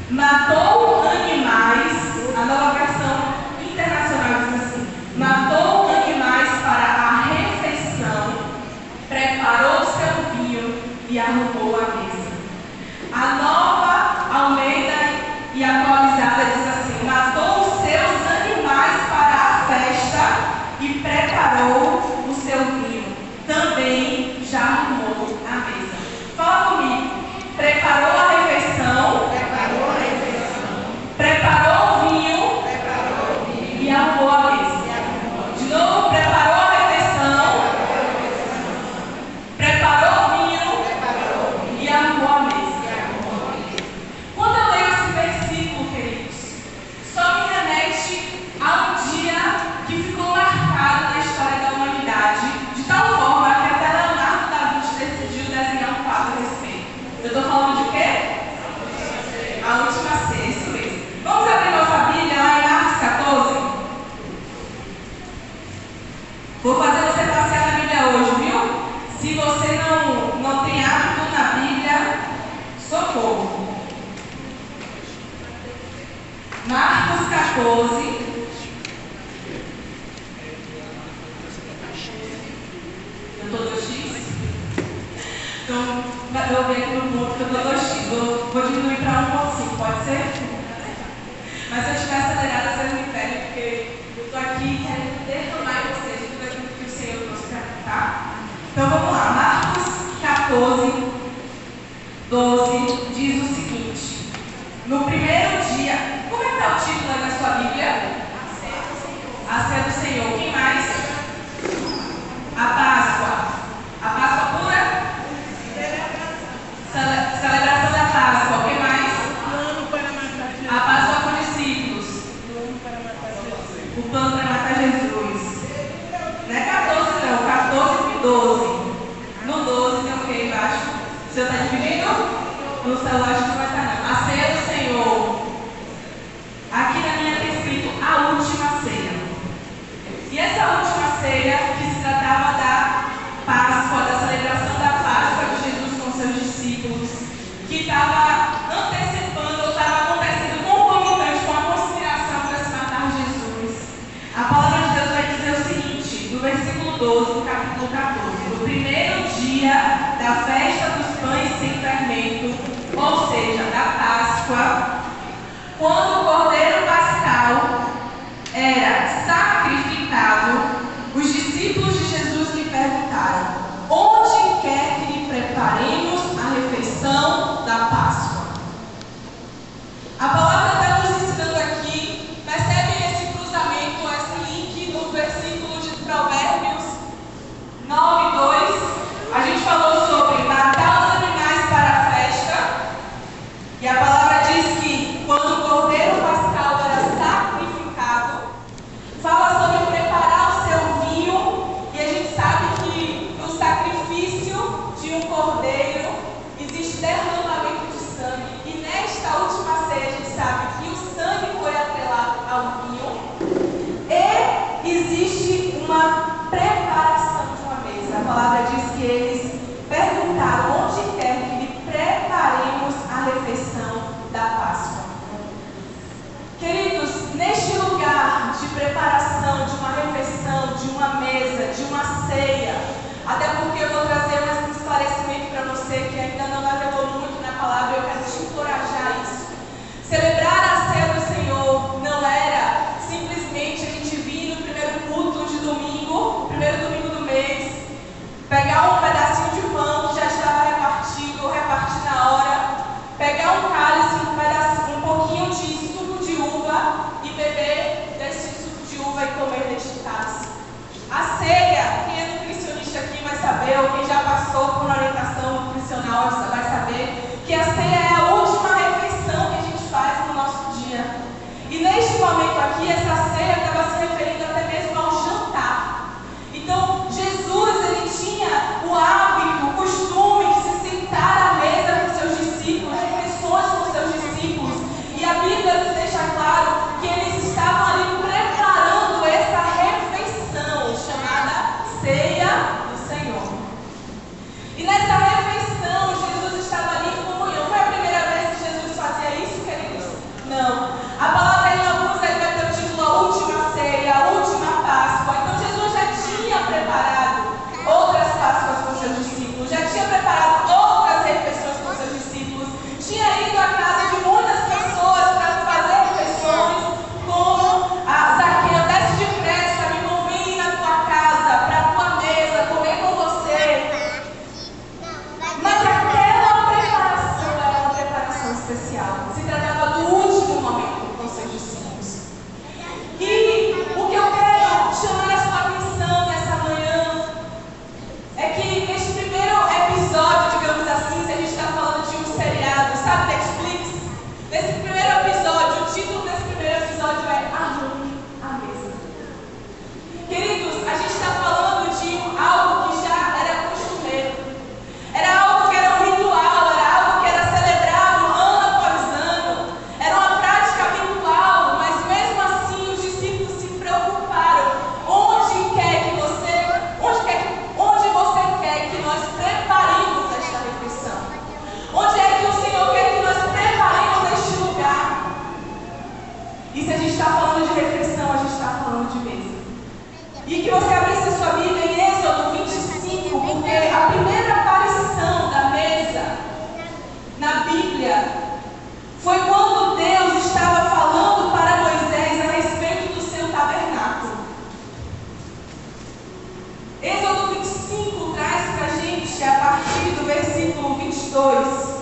Matou animais, a nova versão internacional diz assim: matou animais para a refeição, preparou seu vinho e arrumou a mesa. A nova Almeida e atualizada diz assim: matou os seus animais para a festa e preparou o seu vinho. Também já arrumou a mesa. Fala comigo. Preparou a refeição. Preparou o vinho. E arrumou a mesa. De novo, preparou a refeição. Preparou o vinho. E arrumou a mesa. Quando eu leio esse versículo, queridos, só me remete a um dia que ficou marcado na história da humanidade, de tal forma que até Leonardo da Vinci decidiu desenhar um quadro a respeito. Eu estou falando de quê? A última ceia, isso mesmo. Vamos abrir nossa Bíblia lá em Marcos 14? Vou fazer você passear na Bíblia hoje, viu? Se você não tem hábito na Bíblia, socorro. Marcos 14. Eu estou 2x? Então, eu vou ver aqui no ponto que eu estou 2x. Vou diminuir para 1,5, pode ser? Mas se eu estiver acelerada, vocês me pedem, porque eu estou aqui querendo derramar em vocês tudo aquilo que o Senhor trouxe para mim, tá? Então vamos lá. Marcos 14, 12 diz o seguinte: no primeiro dia, como é que está o título aí na sua Bíblia? A ceia do Senhor. Quem mais? A Páscoa. A Páscoa pura? Celebração da Páscoa. Quem mais? A Páscoa com discípulos. O plano para matar Jesus. Não é 14 não, 14 e 12. No 12 tem o que aí embaixo? O senhor está dividindo? No celular acho que não vai estar não. A ceia do Senhor. Aqui na minha tem escrito a última ceia. E essa última ceia que se tratava da Páscoa, da celebração da Páscoa de Jesus com seus discípulos, que estava antecipando ou estava acontecendo concomitante com a conspiração para se matar Jesus. A palavra de Deus vai dizer o seguinte, no versículo 12 do capítulo 14: no primeiro dia da festa dos pães sem fermento, ou seja, da Páscoa, quando o cordeiro pascal era sacrificado, os discípulos de Jesus lhe perguntaram: onde quer que lhe preparemos a refeição da Páscoa? A palavra está nos ensinando aqui, percebem esse cruzamento, esse link no versículo de Provérbios 9:2. A gente falou sobre matar os animais para a festa, e a palavra diz que quando o cordeiro pascal era sacrificado, fala sobre preparar o seu vinho, e a gente sabe que no sacrifício de um cordeiro existe derramamento de sangue, e nesta última ceia a gente sabe que o sangue foi atrelado ao vinho, e existe uma preparação de uma mesa. A palavra diz que eles perguntaram: onde quer que lhe preparemos a refeição da Páscoa? Queridos, neste lugar de preparação de uma refeição, de uma mesa, de uma ceia, até porque eu vou trazer um esclarecimento para você que ainda não navegou muito na palavra, eu quero te encorajar a isso. Celebrar a ceia do Senhor não era simplesmente a gente vir no primeiro culto de domingo, primeiro domingo do mês, pegar um pedacinho de pão que já estava repartido ou repartir na hora, pegar um cálice, um pouquinho de suco de uva e beber desse suco de uva e comer deste cálice. A ceia, quem é nutricionista aqui vai saber, ou quem já passou por uma orientação nutricional vai saber, que a ceia é a última refeição que a gente faz no nosso dia. E neste momento aqui, essa ceia estava se referindo até mesmo ao jantar. Então, Jesus, ele tinha o hábito, o costume de se sentar à mesa com seus discípulos, refeições com seus discípulos. E a Bíblia nos deixa claro que eles estavam ali preparando essa refeição chamada ceia do Senhor. E nessa refeição, Jesus estava ali em comunhão. Foi a especial. Se tratava do último momento com seus discípulos. E o que eu quero chamar a sua atenção nessa manhã é que neste primeiro episódio, digamos assim, se a gente está falando de um seriado, sabe, Netflix? Nesse primeiro episódio, o título desse primeiro episódio é Arrume a Mesa. Queridos, a gente está falando de algo que já era costumeiro. Era algo que era um ritual, era algo que era celebrado ano após ano. Era uma prática habitual, mas mesmo assim os discípulos se preocuparam. Onde você quer que nós preparemos esta refeição? Onde é que o Senhor quer que nós preparemos este lugar? E se a gente está falando de refeição, a gente está falando de mesa. E que você abrisse a sua Bíblia em Êxodo 25, porque a primeira aparição da mesa na Bíblia foi quando Deus estava falando para Moisés a respeito do seu tabernáculo. Êxodo 25 traz para a gente, a partir do versículo 22,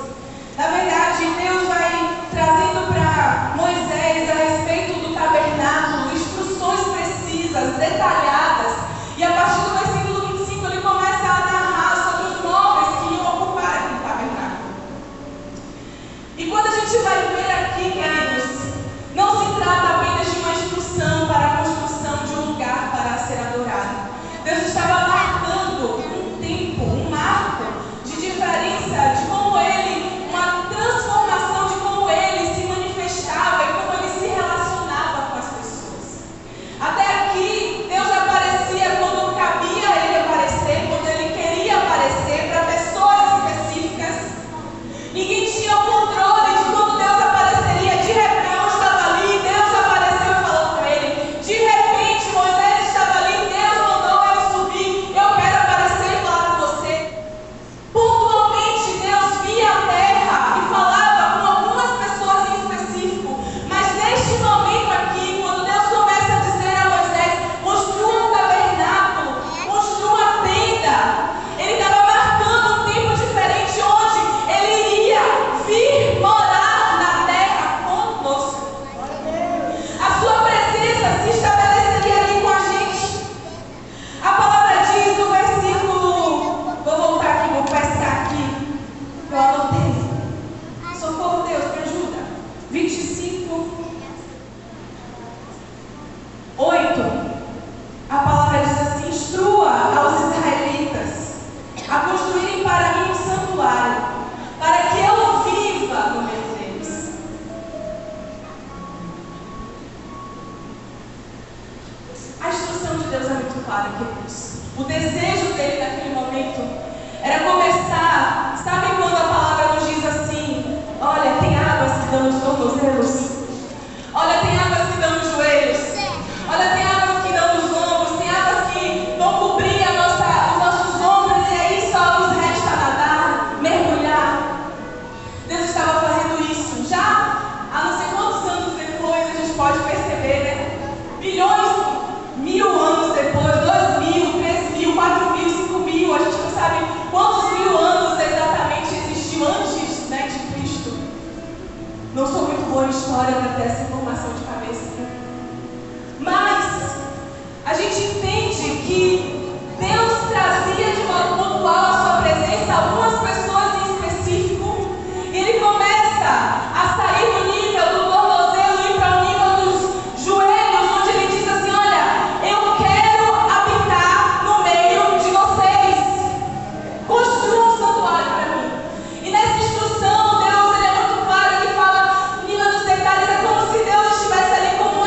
na verdade, Deus vai trazendo para Moisés a respeito do tabernáculo, instruções precisas, detalhadas, e a partir do versículo 25 ele começa a narrar sobre os móveis que iam ocupar aquele tabernáculo. E quando a gente vai ver aqui, queridos, não se trata apenas de uma instrução para a construção de um lugar para ser adorado. Deus estava marcando um tempo, um marco de diferença de como ele, uma transformação de como ele se manifestava e como ele se relacionava com as pessoas. Até aqui, Deus aparecia quando cabia ele aparecer, quando ele queria aparecer para pessoas específicas. Ninguém tinha o controle de quando Deus apareceria. De repente, eu estava ali, Deus apareceu e falou com ele. De repente, Moisés estava ali, Deus mandou ele subir. Eu quero aparecer e falar com você. Pontualmente, Deus via a terra e falava com algumas pessoas em específico. Mas neste momento aqui, quando Deus começa a dizer a Moisés, construa um tabernáculo, construa uma tenda, ele estava marcando um tempo diferente onde ele iria vir morar na terra conosco. A sua presença se estabeleceria ali com a gente. A palavra diz no versículo, vou voltar aqui, vou pescar aqui, eu anotei. Socorro, Deus, me ajuda. 25, 8. A palavra diz assim: instrua aos israelitas a construírem para mim um santuário, para que eu viva no meio deles. A instrução de Deus é muito clara, queridos. O desejo dele naquele momento era começar. Sabe quando a palavra nos diz assim: olha, tem águas que dão nos tornozelos, olha, tem águas que dão nos joelhos, olha, tem águas que dão nos ombros, tem águas que vão cobrir os nossos ombros, e aí só nos resta nadar, mergulhar. Deus estava fazendo isso. Já há não sei quantos anos depois, a gente pode perceber, né? Bilhões, 1000 anos depois, 2000, 3000, 4000, 5000, a gente não sabe quantos 1000 anos exatamente existiu antes, né, de Cristo. Não sou muito boa em história para ter essa informação de cabeça, né? Mas a gente entende que Deus trazia de modo pontual a sua presença a algumas pessoas em específico, e ele começa a sair do nível do tornozelo e ir para o nível dos joelhos, onde ele diz assim: olha, eu quero habitar no meio de vocês, construa um santuário para mim. E nessa instrução, Deus, ele é muito claro, ele fala no nível dos detalhes, é como se Deus estivesse ali como um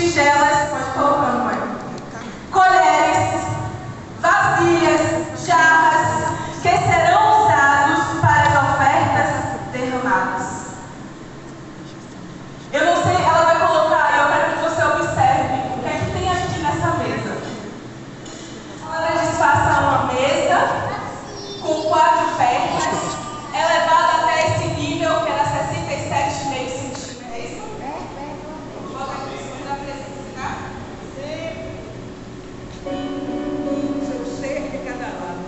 tigelas, pode colocar, mãe, colheres, vasilhas, jarras, que serão usados para as ofertas derramadas. Eu não sei, ela vai colocar, eu quero que você observe o que é que tem aqui nessa mesa. Ela disfarça uma mesa com 4 pernas, elevada até esse nível que era 67,5 centímetros. É isso? Vou botar aqui em cima da presença, tá? Seu ser de cada lado.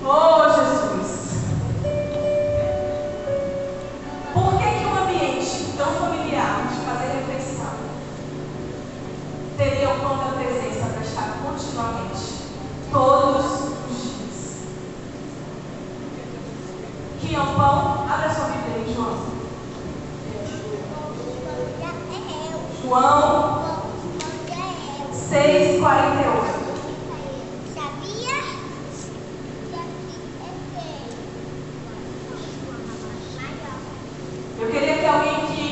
Oh, Jesus! Por que um ambiente tão familiar de fazer refeição teria o pão da presença para estar continuamente, todos os dias? Que é o pão? Abra sua Bíblia aí, João. João 6,48. Eu queria que alguém que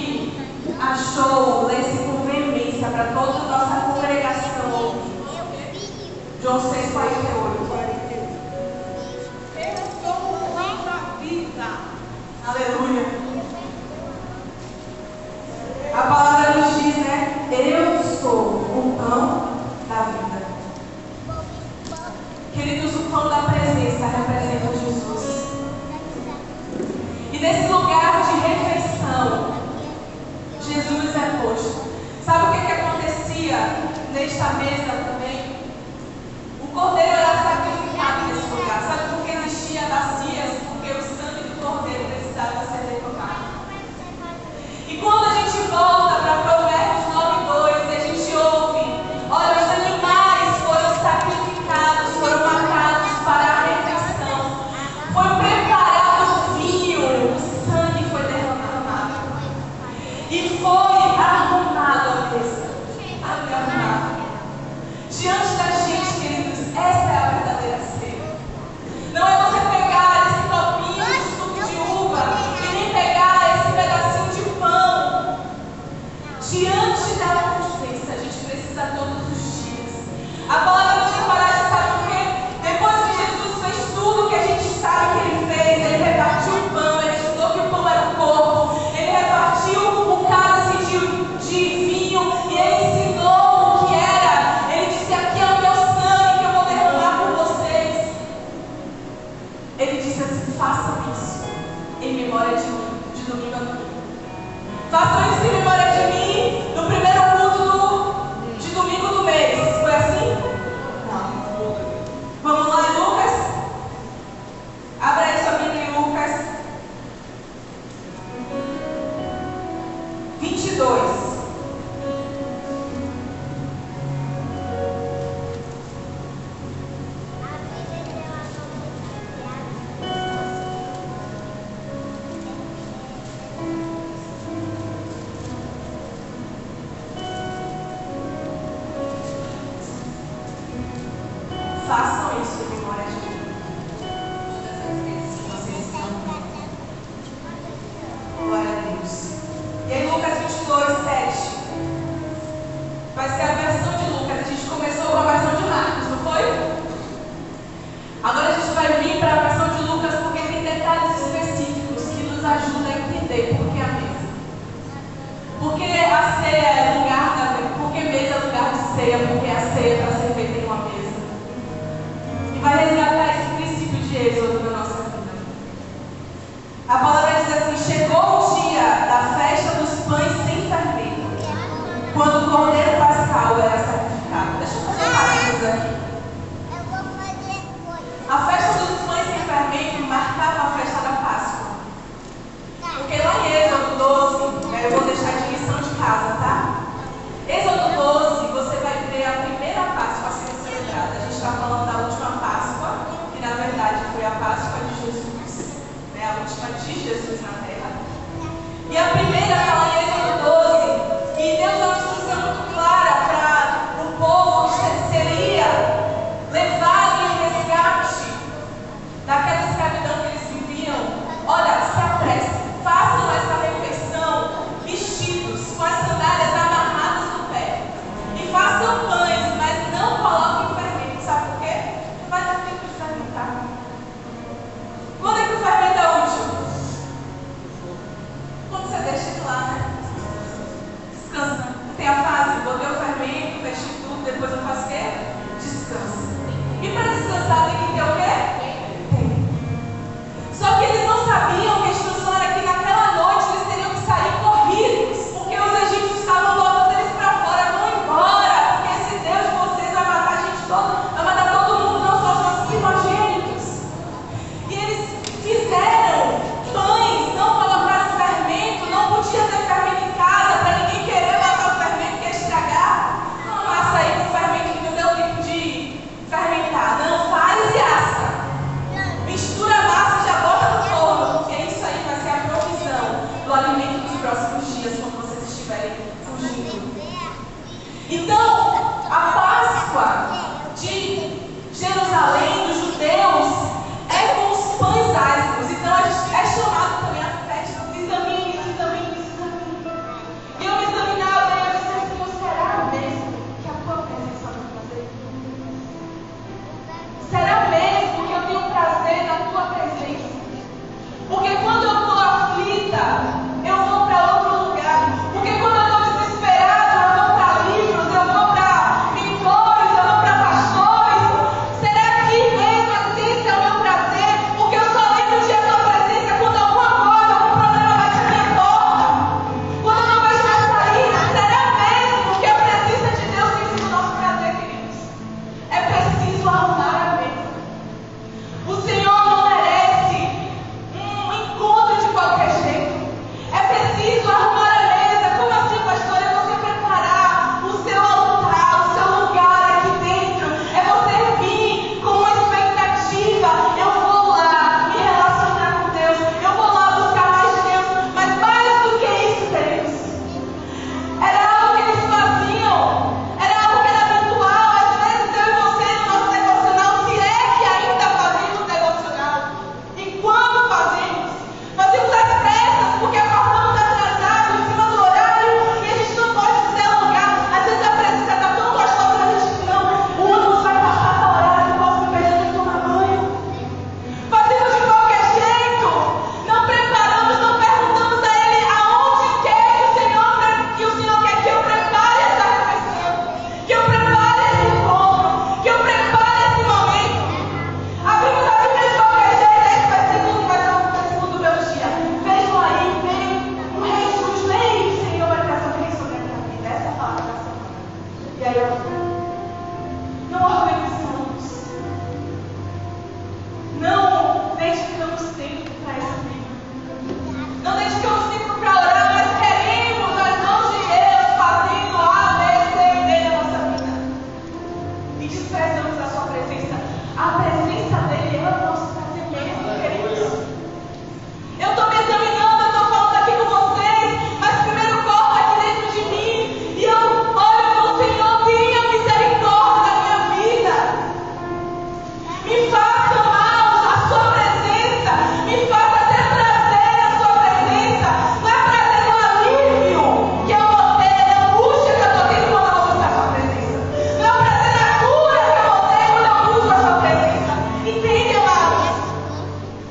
achou, lesse com veemência para toda a nossa congregação ouvir. João 6,48. Eu sou o pão da vida. Aleluia. A palavra nos diz, né? Eu sou o pão da vida. Queridos, o pão da presença representa Jesus. E nesse lugar de refeição, Jesus é posto. Sabe o que acontecia nesta mesa também? O cordeiro era sacrificado nesse lugar. Sabe por que existia bacias? Porque o sangue do cordeiro precisava ser derramado. E quando a gente volta para Provérbios 9:2, a gente ouve: olha, os animais foram sacrificados, foram matados para a refeição. Foi preparado o vinho, o sangue foi derramado. E foi arrumado a mesa. Arrumado. Diante da gente, queridos, essa é a verdadeira ceia. Não é você pegar esse copinho de suco de uva e nem pegar esse pedacinho de pão. Diante da presença, a gente precisa todos os dias. A palavra não tem coragem, sabe por quê? Depois que Jesus fez tudo o que a gente sabe que ele fez, ele repartiu o pão, ele ensinou que o pão era o corpo, ele repartiu o cálice de vinho e ele ensinou o que era. Ele disse: aqui é o meu sangue que eu vou derramar por vocês. Ele disse assim: façam isso em memória de mim, de domingo a domingo. Façam isso em memória de mim no primeiro culto de domingo do mês. Foi assim? Não. Vamos lá, Lucas? Abra aí sua Bíblia em Lucas 22. Façam isso em memória de mim. Vocês amam. Glória a Deus. E aí, Lucas 22:7. Vai ser a versão de Lucas. A gente começou com a versão de Marcos, não foi? Agora a gente vai vir para a versão de Lucas, porque tem detalhes específicos que nos ajudam a entender por que a mesa. Porque a ceia é lugar da mesa. Porque mesa é lugar de ceia. Porque a ceia é para ser feita em uma mesa. E vai resgatar esse princípio de êxodo na nossa vida. A palavra diz assim: chegou o dia da festa dos pães sem fermento, quando o cordeiro pascal era sacrificado. Deixa eu fazer uma parênteses aqui. A festa dos pães sem fermento marcava a festa da Páscoa. Porque lá em Êxodo 12, eu vou deixar de lição de casa, tá? Êxodo 12, você vai ver a primeira Páscoa. Então, a Páscoa de Jerusalém, dos judeus, é com os pães ázimos. Então, a gente é chamado também a festa. Examine isso, examine isso, examine. E eu me examinava e eu disse assim: será mesmo que a tua presença vai me fazer? Será mesmo que eu tenho prazer na tua presença? Porque quando eu estou aflita, eu vou para outro lugar. Porque quando eu estou desesperada, eu vou para livros, eu vou para mentores, eu vou para pastores. Será que mesmo assim esse é o meu prazer? Porque eu só lembro de a tua presença quando alguma coisa, algum problema bate na minha porta. Quando eu não vejo mais saída. Será mesmo que a presença de Deus tem sido o nosso prazer, queridos? É preciso arrumar a mesa. O Senhor não merece um encontro de qualquer jeito. É preciso arrumar a mesa. Como assim, pastor? É você preparar o seu altar, o seu lugar aqui dentro. É você vir com uma expectativa. Eu vou lá me relacionar com Deus. Eu vou lá buscar mais de Deus. Mas mais do que isso, queridos, era algo que eles faziam. Era algo que era habitual. Às vezes eu e você no nosso devocional, se é que ainda fazemos devocional. E quando fazemos às pressas, porque acordamos atrasados em cima do horário e a gente não pode se dialogar. Às vezes a presença está tão gostosa, mas a gente não. O ônibus vai passar para horário, eu posso me perder de tomar banho. Fazemos de qualquer jeito. Não preparamos, não perguntamos a Ele aonde quer que o Senhor quer que eu prepare essa refeição, que eu prepare esse encontro, que eu prepare esse momento. Abrimos a Bíblia de qualquer jeito, esse versículo vai ser o versículo do meu dia. Vejam aí, vem o rei dos reis, o Senhor vai trazer um rei sobre a minha vida. Essa é a palavra da semana. E aí não organizamos, não dedicamos tempo para essa Bíblia. Não dedicamos tempo para orar, mas queremos as mãos de Deus fazendo A, B, C e D na nossa vida. E desprezamos a sua presença. A presença dele é o nosso prazer mesmo, queridos. Eu estou me examinando, eu estou falando aqui com vocês, mas primeiro corta aqui dentro de mim. E eu olho para o Senhor, tenha misericórdia da minha vida. Me faça amar a sua presença. Me faça ter prazer na sua presença. Não é prazer no alívio que eu vou ter, na angústia que eu estou tendo quando eu vou buscar a sua presença. Não é prazer na cura que eu vou ter quando eu busco a sua presença. Entende, amados?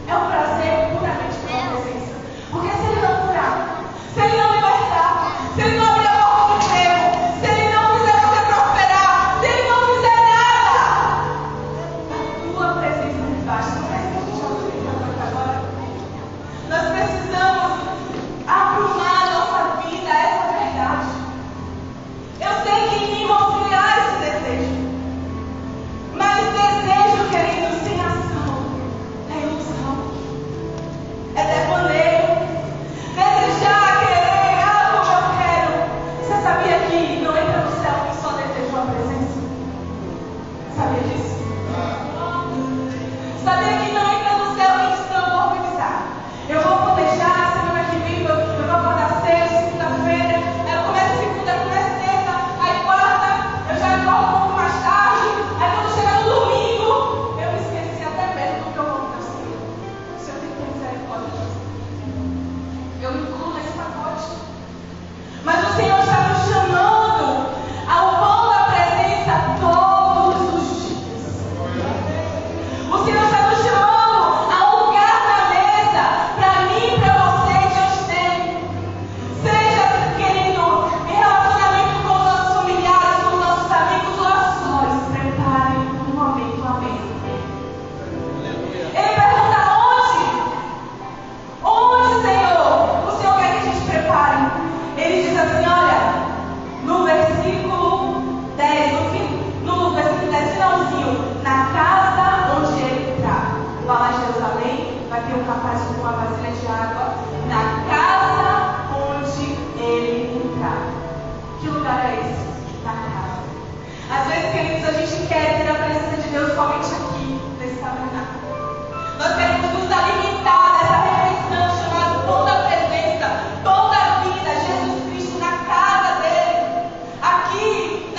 É um prazer puramente pela presença. Porque se ele não curar, se ele não libertar, se ele não abrir a porta do emprego, se ele não fizer você prosperar, se ele não fizer nada, a tua presença me basta. Não é isso que a gente está explicando aqui agora? Nós precisamos aprumar a nossa vida a essa verdade. Eu sei que em mim vão criar esse desejo. Mas desejo, querido, sem ação é ilusão. É devaneio. Desejar, querer, como eu quero. Você sabia que não entra no céu quem só desejou a presença? Sabia disso? Sabia que não entra no céu quem disse: não, vou organizar. Eu vou planejar, semana que vem eu vou acordar cedo, segunda-feira. Aí eu começo segunda, começo terça, aí quarta, eu já acordo um pouco mais tarde. Aí quando chegar no domingo, eu me esqueci até mesmo do que eu vou para o Senhor. O Senhor tem que ter misericórdia de você. Eu me incluo nesse pacote. Mas o Senhor está nos chamando ao pão da presença todos os dias. O Senhor está nos chamando a um lugar na mesa para mim e para você diante dele. Seja, querido, em relacionamento com os nossos familiares, com os nossos amigos ou a sós, preparem um momento à mesa. Ele pergunta onde? Onde, Senhor? O Senhor quer que a gente prepare. Ele diz assim, olha, no versículo 10, no versículo 10, finalzinho, na casa onde ele entrar. Lá em Jerusalém, vai ter um rapaz com uma vasilha de água. Na casa onde ele entrar. Que lugar é esse? Na casa. Às vezes, queridos, a gente quer ter a presença de Deus somente aqui, nesse tabernáculo. Nós queremos nos alimentar dessa refeição chamada pão da presença, pão da vida, Jesus Cristo na casa dele. Aqui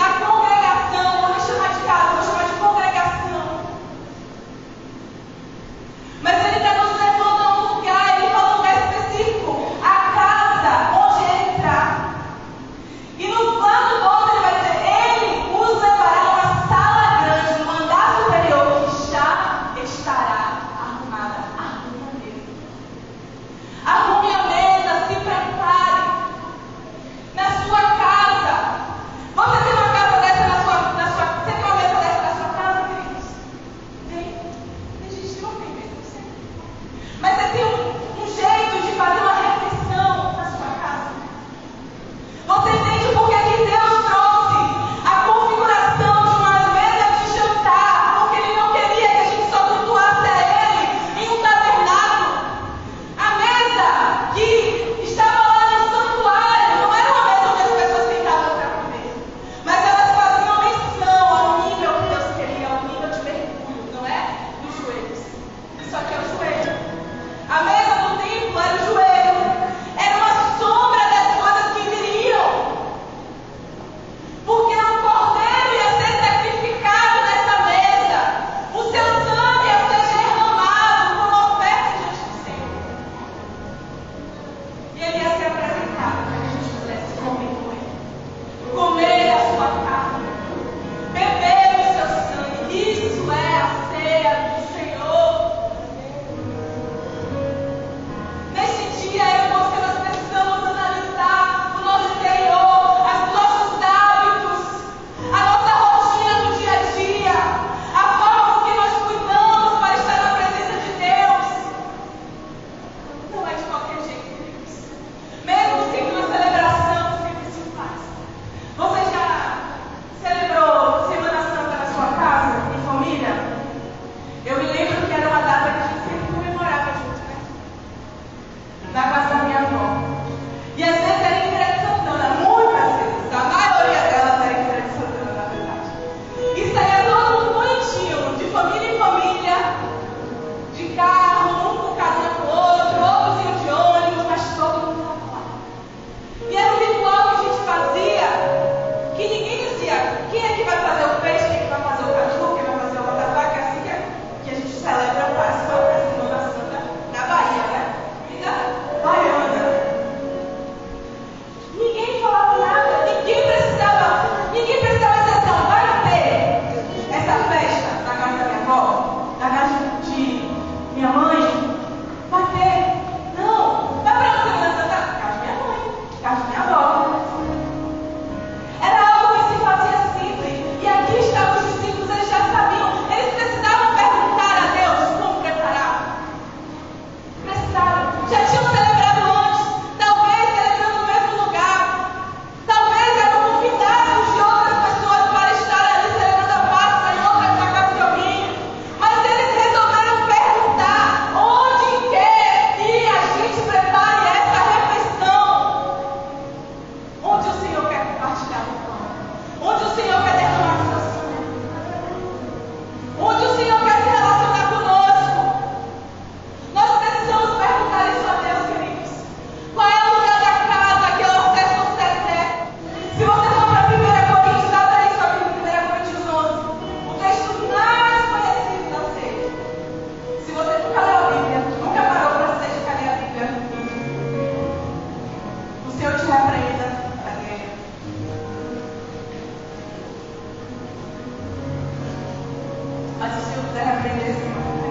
aprender esse conteúdo.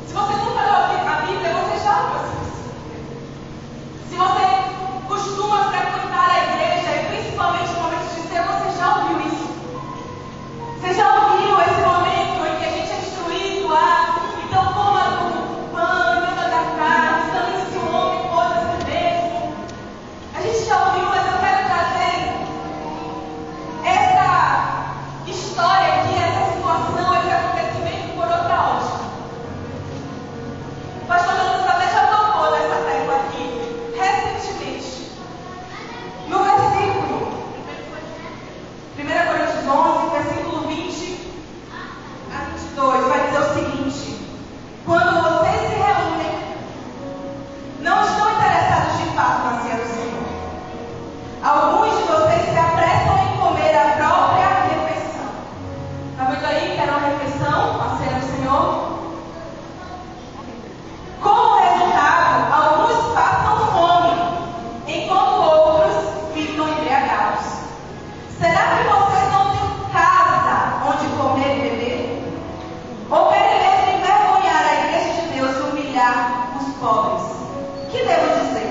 Se você nunca leu a Bíblia, você já ouviu essa pessoa. Se você costuma frequentar a igreja, e principalmente no momento de ser, você já ouviu isso. Você já ouviu esse momento em que a gente é instruído a, então coma do pão, beba da carne, examine-se o homem, coisa assim mesmo. A gente já ouviu, mas eu quero trazer essa história aqui, essa situação, esse acontecimento por outra ótica. O pastor Jonas até já tocou nessa tecla aqui, recentemente. No versículo 1 Coríntios 11, versículo 20 a 22, vai dizer o seguinte: quando vocês se reúnem, não estão interessados de fato na ceia do Senhor. Alguns de vocês se apressam em comer a própria refeição. Está vendo aí que era uma refeição, a ceia do Senhor? Como resultado, alguns passam fome, enquanto outros ficam embriagados. Será que vocês não têm casa onde comer e beber? Ou querem mesmo envergonhar a igreja de Deus e humilhar os pobres? Que devo dizer?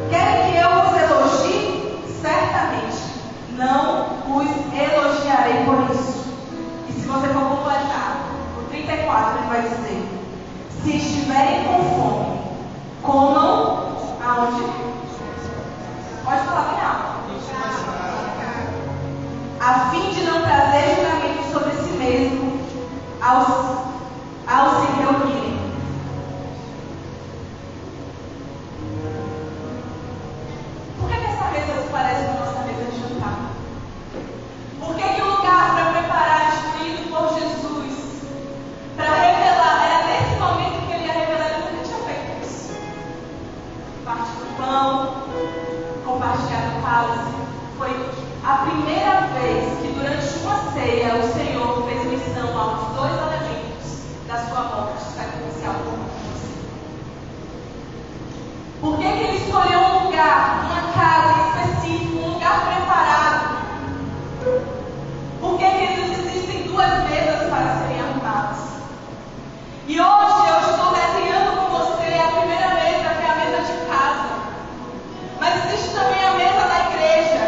Querem que eu os elogie? Certamente não os elogiarei por isso. E se você for completar, o 34 ele vai dizer: se estiverem com fome, comam aonde? Pode falar bem alto. A fim de não trazer julgamento sobre si mesmo ao se reunirem. Por que essa mesa se parece com a nossa mesa de jantar? Por que o lugar para preparar, instruído por Jesus, para revelar, era nesse momento que ele ia revelar, ele nunca tinha feito isso. Partir do pão, compartilhar o cálice, foi a primeira vez que durante uma ceia o Senhor fez menção aos dois elementos da sua morte sacrificial por nós. Por que ele escolheu um lugar, uma casa específica, um lugar preparado? Por que existem duas mesas para serem arrumadas? E hoje eu estou desenhando com você a primeira mesa, que é a mesa de casa. Mas existe também a mesa da igreja.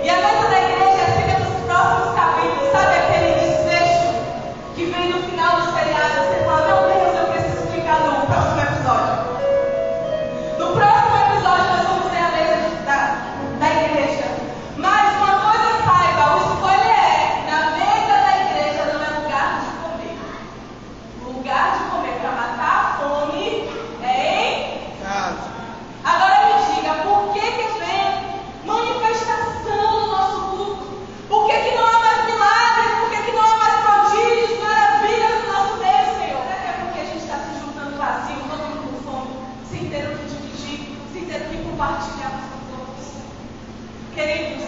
E a mesa da igreja fica nos próximos capítulos. Sabe aquele desfecho que vem no final do seriado? Você fala: meu Deus, eu preciso explicar no próximo episódio. No próximo episódio nós vamos ter a mesa da igreja. Mas uma coisa saiba, o escolha é: na mesa da igreja não é lugar de comer. O lugar de comer para matar a fome é em casa. Agora me diga, por que vem manifestação no nosso culto? Por que não há mais milagres? Por que não há mais prodígios, maravilhas no nosso meio, Senhor? Será que é porque a gente está se juntando vazio, todo mundo com fome, sem ter o que dividir, sem ter o que compartilhar com os outros? Queridos,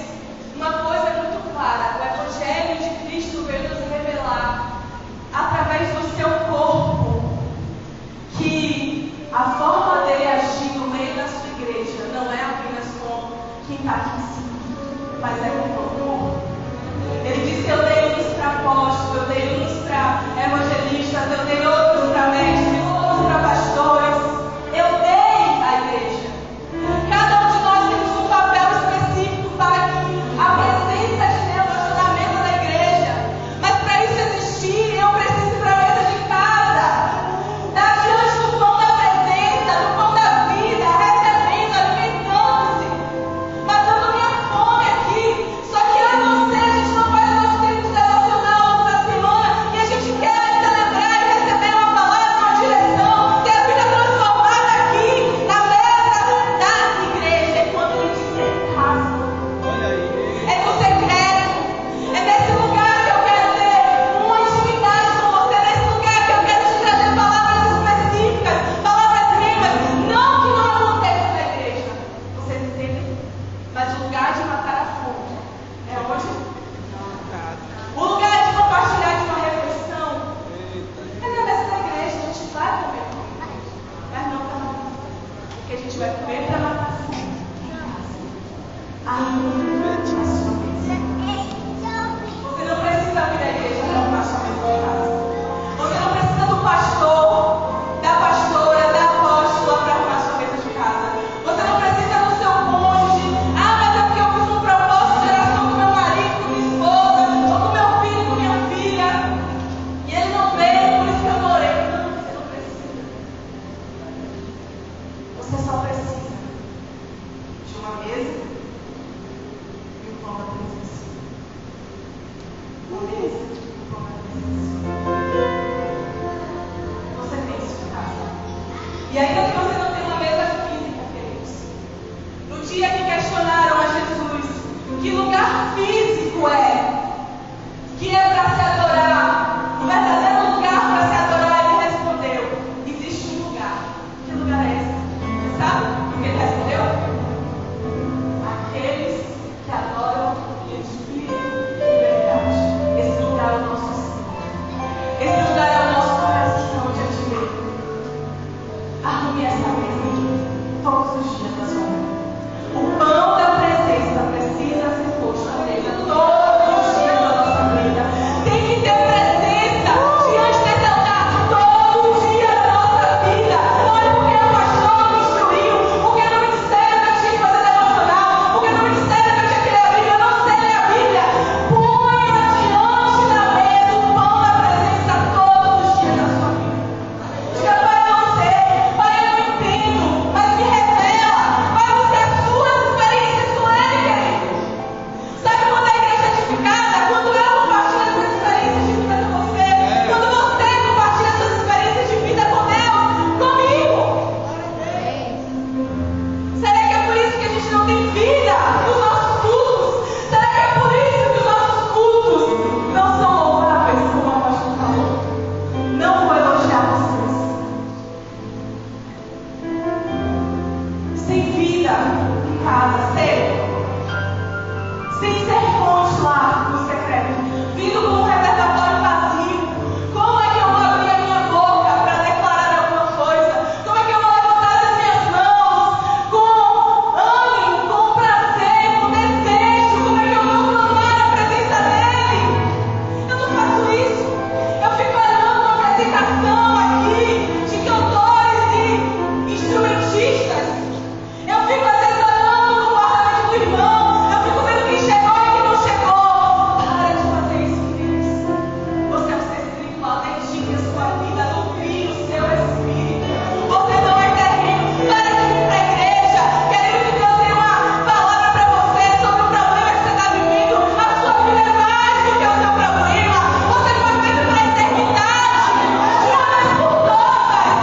uma coisa é muito clara: o Evangelho de Cristo veio nos revelar, através do seu corpo, que a forma dele agir no meio da sua igreja não é apenas com quem está aqui em cima, mas é com todo mundo. Ele disse: eu dei uns para apóstolos, eu dei uns para evangelistas, eu dei outros para mestres, outros para pastores. Eu dei à igreja. Cada um de nós temos um papel específico para que a presença de Deus esteja na mesa da igreja. Mas para isso existir, eu preciso ir para a mesa de casa. Estar diante do pão da presença, do pão da vida, recebendo, alimentando-se, matando minha fome aqui. Só que eu e você, a gente não faz nosso tempo devocional outra semana e a gente quer celebrar e receber uma palavra, uma direção, ter a vida transformada aqui na mesa da igreja. E quando ele diz é casa, é no secreto, é nesse lugar que eu quero ter uma intimidade com você, nesse lugar que eu quero te trazer palavras específicas, palavras rimas, não que não aconteça na igreja. Vocês entendem? Mas o lugar de matar a fome é onde? O lugar de compartilhar de uma refeição é na mesa da igreja. A gente vai comer, mas não para matar a fome, porque a gente vai comer para matar a fome em casa. Aí, a sua mesa. Você não precisa vir à igreja mesa e o pão da presença. Uma mesa e o pão da presença. Você tem isso em casa. E ainda que você não tenha uma mesa física, queridos, no dia que questionaram a Jesus que lugar físico que é para se adorar, o verdadeiro lugar para se adorar, ele respondeu: existe um lugar. Que lugar é esse? Você sabe o que ele respondeu? Aqueles que adoram em espírito e verdade. Esse lugar é o nosso Senhor. Esse lugar é o nosso coração diante dele. Arrume essa mesa todos os dias da sua vida. O pão da presença precisa ser posto à mesa todos os dias da nossa vida. Tem que ter presença diante desse altar todo dia da nossa vida. Não é porque o pastor me instruiu, porque não me disseram que eu tinha que fazer devocional, porque não me disseram que eu tinha que ler a Bíblia. Eu não sei ler a Bíblia. Ponha diante da mesa o pão da presença todos os dias da sua vida. Diga: Pai, eu não sei, Pai, eu não entendo, mas me revela. Vai buscar as suas experiências com Ele, querido. Sabe quando a igreja é edificada? Quando eu compartilho as minhas experiências de vida com você. Quando você compartilha as suas experiências de vida com Deus, comigo. Será que é por isso que a gente não tem vida nos nossos cultos? Será que é por isso que os nossos cultos não são louváveis, como a pastor falou? Não vou elogiar vocês. Sem vida em casa, sem sermões lá no secreto, vindo com um repertório vazio. Como é que eu vou abrir a minha boca para declarar alguma coisa? Como é que eu vou levantar as minhas mãos com ânimo, com prazer, com desejo? Como é que eu vou clamar a presença dele? Eu não faço isso. Eu fico olhando uma apresentação aqui de cantores e instrumentistas. Eu fico às vezes olhando no guarda-roupa do irmão. Eu fico vendo quem chegou e quem não chegou. Para de fazer isso, queridos. Você é um ser espiritual, dedique a sua vida, nutrir o seu espírito. Você não é terreno. Para de vir para a igreja querendo que Deus dê uma palavra para você sobre o problema que você está vivendo. A sua vida é mais do que o seu problema. Você foi feito para a eternidade. De uma vez por todas.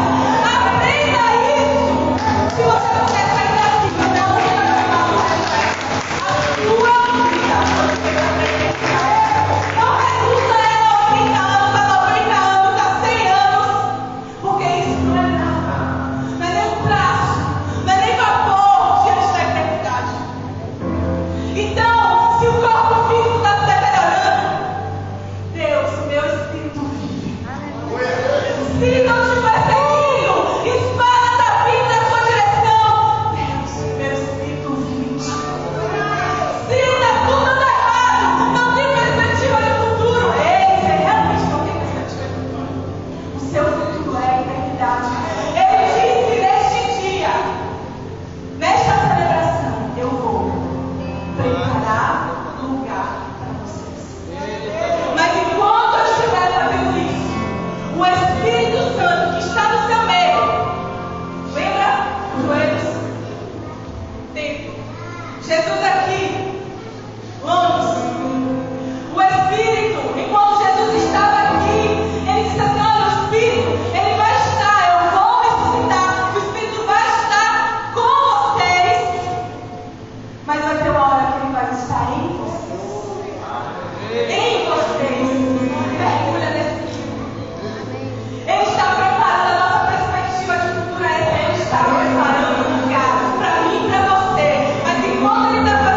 Aprenda isso. Se você não quer sair daqui, não vai fazer a sua vida. Não resulta em 90 anos, a 90 anos, a 100 anos, porque isso não é nada. Não é nem um traço, não é nem vapor diante da eternidade. Então, se o corpo físico está se deteriorando, Deus, o meu espírito vive. Se não estiver seguindo, espada da vida na sua direção, Deus, meu espírito vive. Se está tudo dando errado, não tem perspectiva de futuro. Ei, você realmente não tem perspectiva de futuro. O seu futuro é a eternidade. Ele disse neste dia, nesta celebração, eu vou preparar lugar para vocês. Mas enquanto eu estiver fazendo isso, o Espírito Santo que está no seu meio, lembra? Joelhos, tempo. Jesus aqui, vamos. O Espírito, enquanto Jesus estava aqui, ele disse assim: olha, o Espírito, ele vai estar, eu vou ressuscitar, o Espírito vai estar com vocês, mas vai ter uma hora que ele vai estar em vocês. Em vocês. Mergulha nesse livro. Ele está preparando, a nossa perspectiva de futuro é essa. Ele está preparando um lugar para mim e para você. Mas enquanto ele está fazendo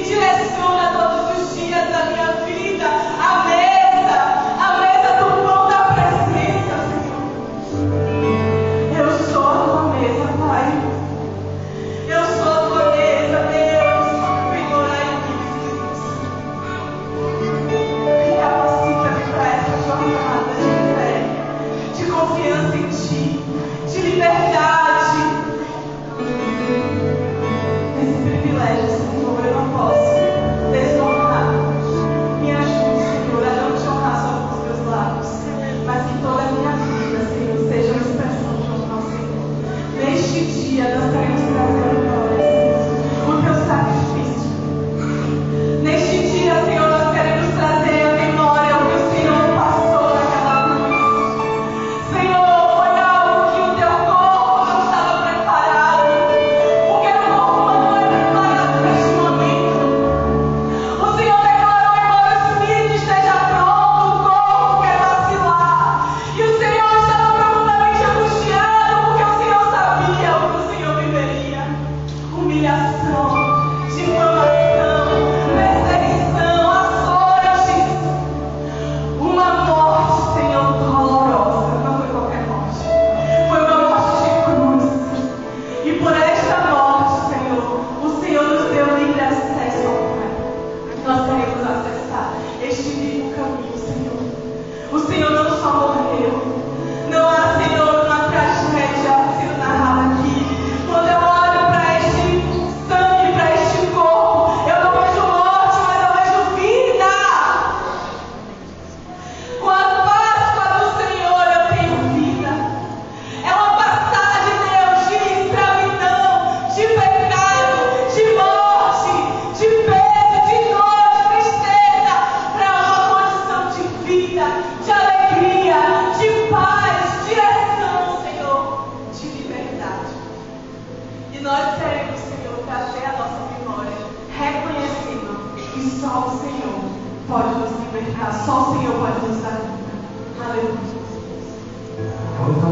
direciona todos os dias da minha vida. A mesa do pão da presença, Senhor. Eu sou a tua mesa, Pai. Eu sou a tua mesa, Deus. Penhorai em mim, me capacita-me para essa jornada de fé, de confiança em Ti, de liberdade. Esse privilégio, Senhor, eu não posso desonrar. Me ajude, Senhor, a não te honrar só com os meus lábios, mas que toda a minha vida, Senhor, seja uma expressão de honra ao Senhor. Neste dia, nós queremos trazer glória, Senhor, o teu sacrifício. Neste dia, Senhor, nós queremos trazer a memória o que o Senhor passou naquela cruz. Senhor, foi algo que o teu corpo não estava preparado, porque o corpo não é preparado para este momento. O Senhor declarou: embora o espírito esteja pronto, o corpo quer vacilar. E o Senhor estava profundamente angustiado, porque o Senhor sabia o que o Senhor viveria: humilhação, difamação, perseguição, açoites, uma morte, Senhor, dolorosa. Não foi qualquer morte, foi uma morte de cruz. E por esta morte, Senhor, o Senhor nos deu livre acesso ao Pai. Nós queremos acessar este vivo caminho, Senhor. O Senhor não só morreu. Não há, Senhor, uma tragédia sendo narrada aqui. Quando eu olho para este sangue, para este corpo, eu não vejo morte, mas eu vejo vida. Com a Páscoa do Senhor eu tenho vida. É uma passagem, Deus, de escravidão, de pecado, de morte, de peso, de dor, de tristeza, para uma condição de vida, de alegria, de paz, direção, Senhor, de liberdade. E nós queremos, Senhor, trazer a nossa memória, reconhecendo que só o Senhor pode nos libertar, só o Senhor pode nos dar